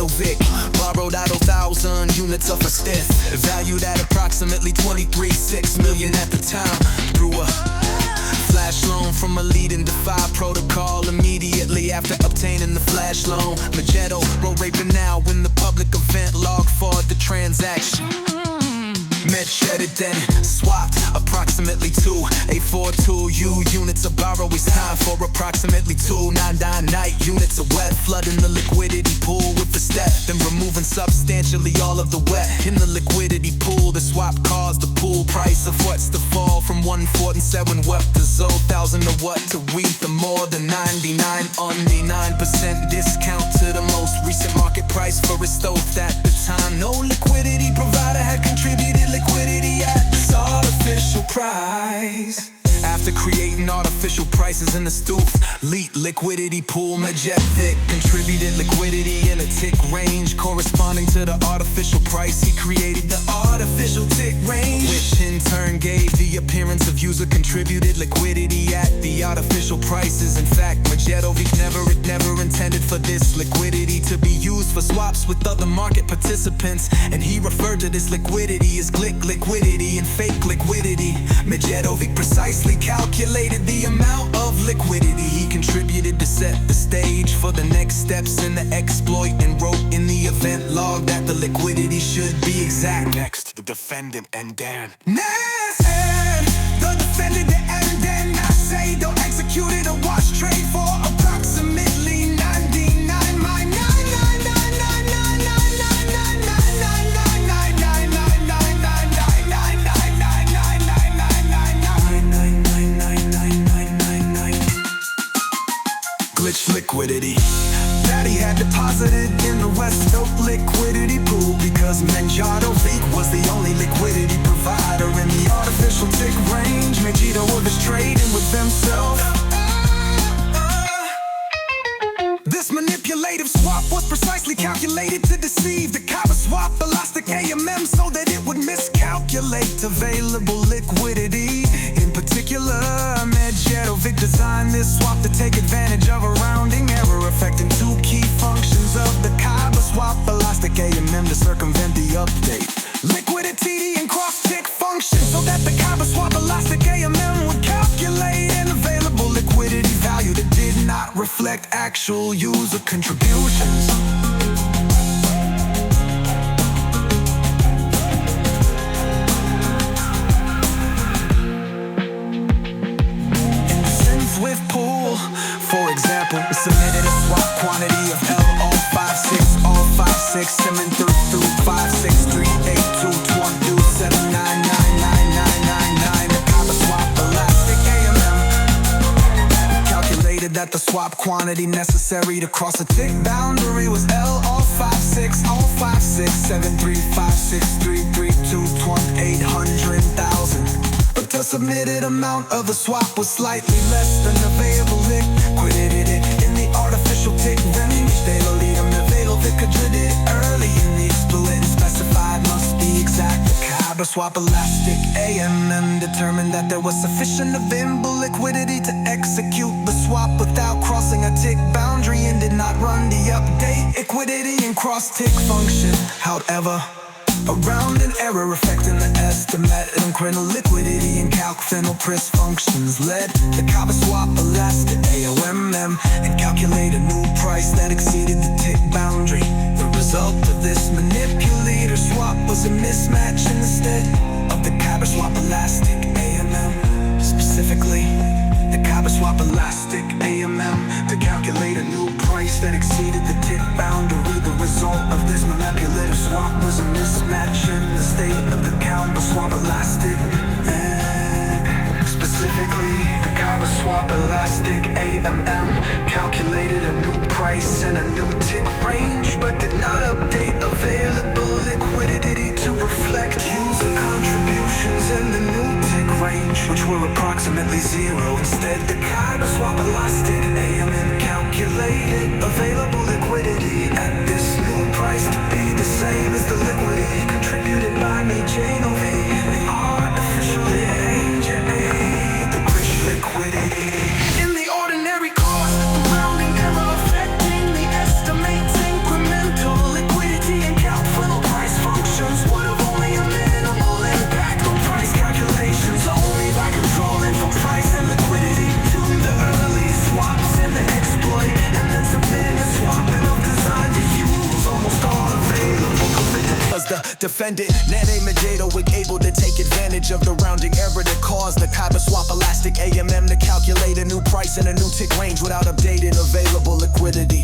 Medjedovic borrowed out 1,000 units of a stiff, valued at approximately 23.6 million at the time, through a flash loan from a leading DeFi protocol. Immediately after obtaining the flash loan, Medjedo wrote raping now in the public event log for the transaction. Medjed then swapped approximately 2.842 units of borrow his time for approximately 2.99 units of wet, flooding the liquidity pool with the step, then removing substantially all of the wet in the liquidity pool. The swap caused the pool price of what's to fall from 147 what to 0,000 to what to reach the more than 99 only 9% discount to the most recent market price for a stove at the time. No liquidity provider had contributed liquidity at this artificial price. After creating artificial prices in the stoop, lead liquidity pool, Medjedovic contributed liquidity in a tick range corresponding to the artificial price. He created the artificial tick range, which in turn gave the appearance of user contributed liquidity at the artificial prices. In fact, Medjedovic never intended for this liquidity to be used for swaps with other market participants, and he referred to this liquidity as glick liquidity and fake liquidity. Medjedovic precisely calculated the amount of liquidity he contributed to set the stage for the next steps in the exploit, and wrote in the event log that the liquidity should be exact. Next, the defendant ANDEAN. The defendant ANDEAN now say they'll execute it a wash trade for approximately 99 glitch liquidity that he had deposited in the West Oak liquidity pool, because Medjedovic was the only liquidity provider in the artificial tick range. Medjedovic was trading with himself. This manipulative swap was precisely calculated to deceive the Kyber swap elastic AMM so that it would miscalculate available liquidity. In particular, Medjedovic designed this swap to take advantage of a rounding error affecting two key functions of the Kyber swap elastic AMM to circumvent the update liquidity and cross-tick function, so that the Kyber swap elastic AMM would calculate an available liquidity value that did not reflect actual user contributions. For example, we submitted a swap quantity of L056, 056, 732, 5638, 222, 7999999. The Kyber swap elastic AMM calculated that the swap quantity necessary to cross a tick boundary was L056, 056, 735, 633, 800,000. But the submitted amount of the swap was slightly less than available liquidity in the artificial tick range. They will lead them to Medjedovic did it early in the split specified must be exact. The Kyber swap elastic AMM determined that there was sufficient available liquidity to execute the swap without crossing a tick boundary, and did not run the update liquidity and cross-tick function. However, around an error affecting the estimate and critical liquidity and calc pris functions led the Kyber swap elastic AOMM and calculate a new price that exceeded the tick boundary. The result of this manipulator swap was a mismatch instead of the Kyber swap elastic AMM. Specifically, the Kyber swap elastic AMM to calculate a new price that exceeded the tick boundary. The result of this manipulative swap was a mismatch in the state of the Kyber swap elastic. Specifically, the Kyber swap elastic AMM calculated a new price and a new tick range, but did not update available liquidity to reflect user contributions in the new tick range, which were approximately zero. Instead, the Kyber swap elastic AMM calculated available liquidity at this new price to be the same as the liquidity contributed by Medjedovic. The artificial range the glitch liquidity. In the ordinary course, the rounding error affecting the estimates incremental defendant. Nanny Medjedovic able to take advantage of the rounding error that caused the Kyber swap elastic AMM to calculate a new price and a new tick range without updating available liquidity.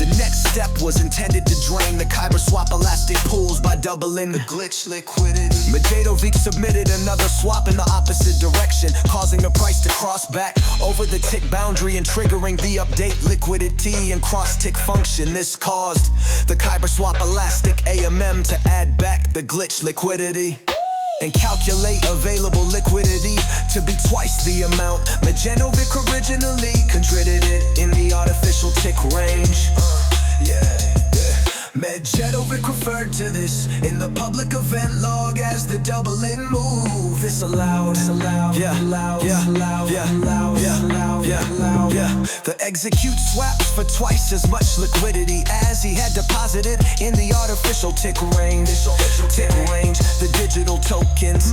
The next step was intended to drain the Kyber swap elastic pools by doubling the glitch liquidity. Medjedovic submitted another swap in the opposite direction, causing the price to cross back over the tick boundary and triggering the update liquidity and cross-tick function. This caused the Kyber swap elastic AMM to add back the glitch liquidity and calculate available liquidity to be twice the amount Medjedovic originally contributed in the artificial tick range. Medjedovic referred to this in the public event log as the doubling move. This allowed the execute swaps for twice as much liquidity as he had deposited in the artificial tick range. The digital tokens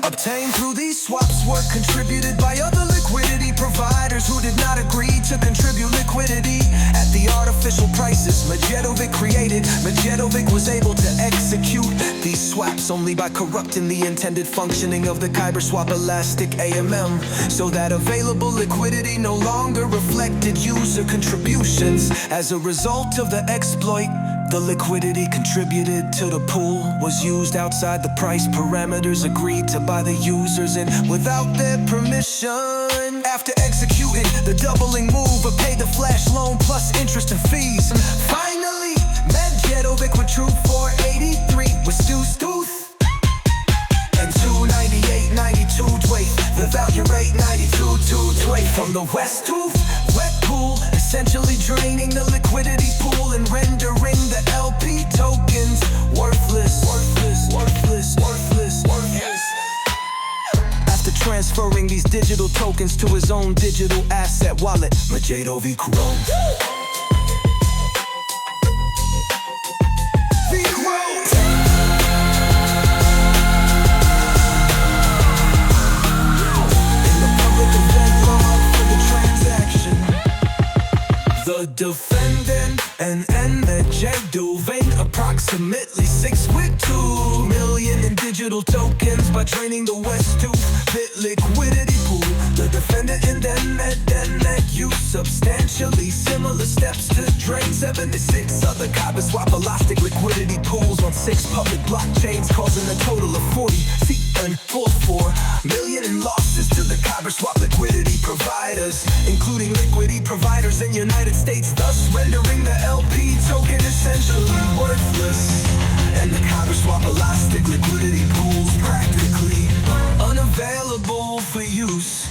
obtained through these swaps were contributed by other liquidity providers who did not agree to contribute liquidity at the artificial prices Medjedovic created. Medjedovic was able to execute these swaps only by corrupting the intended functioning of the Kyber swap elastic AMM, so that available liquidity no longer reflected user contributions. As a result of the exploit, the liquidity contributed to the pool was used outside the price parameters agreed to by the users and without their permission. After executing the doubling move, or pay the flash loan plus interest and fees. Finally, Medjedovic withdrew 483 with Stooth and 298.92 dwayth. The value rate 92 dwayth from the west tooth wet pool, essentially draining the liquidity pool and rendering the LP tokens worthless. After transferring these digital tokens to his own digital asset wallet, Medjedovic wrote. The defendant, ANDEAN MEDJEDOVIC, approximately 6.2 million in digital tokens by draining the West 2-bit liquidity pool. The defendant, ANDEAN MEDJEDOVIc, used substantially similar steps to drain 76 other Kyber swap elastic liquidity pools on 6 public blockchains, causing a total of 44 million in losses to the Kyber swap liquidity providers, including liquidity providers in United States, thus rendering the LP token essentially worthless, and the Kyber swap elastic liquidity pools practically unavailable for use.